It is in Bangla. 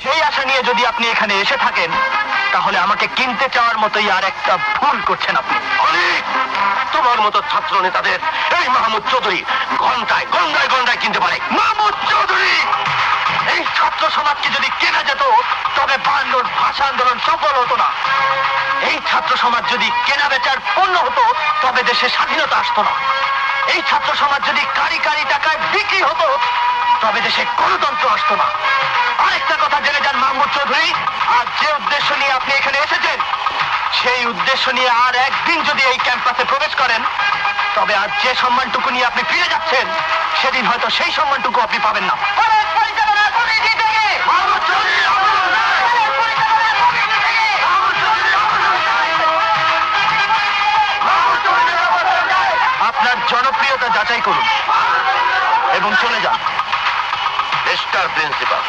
সেই আশা নিয়ে যদি আপনি এখানে এসে থাকেন তাহলে আমাকে কিনতে চাওয়ার মতোই আর একটা ভুল করছেন আপনি। তোমার মতো ছাত্র নেতাদের এই মাহমুদ চৌধুরী ঘন্টায় গন্ডায় গন্ডায় কিনতে পারে। মাহমুদ চৌধুরী, এই ছাত্র সমাজকে যদি কেনা যেত তবে বায়ান্নর ভাষা আন্দোলন সফল হতো না। এই ছাত্র সমাজ যদি কেনা বেচার পণ্য হতো তবে দেশে স্বাধীনতা আসতো না। এই ছাত্র সমাজ যদি কারি কারি টাকায় বিক্রি হতো তবে দেশে গণতন্ত্র আসতো না। আরেকটা কথা জেনে যান মাহমুদ চৌধুরী, আর যে উদ্দেশ্য নিয়ে আপনি এখানে এসেছেন সেই উদ্দেশ্য নিয়ে আর একদিন যদি এই ক্যাম্পাসে প্রবেশ করেন তবে আজ যে সম্মানটুকু নিয়ে আপনি ফিরে যাচ্ছেন সেদিন হয়তো সেই সম্মানটুকু আপনি পাবেন না। আপনার জনপ্রিয়তা যাচাই করুন এবং চলে যান। Mister principal,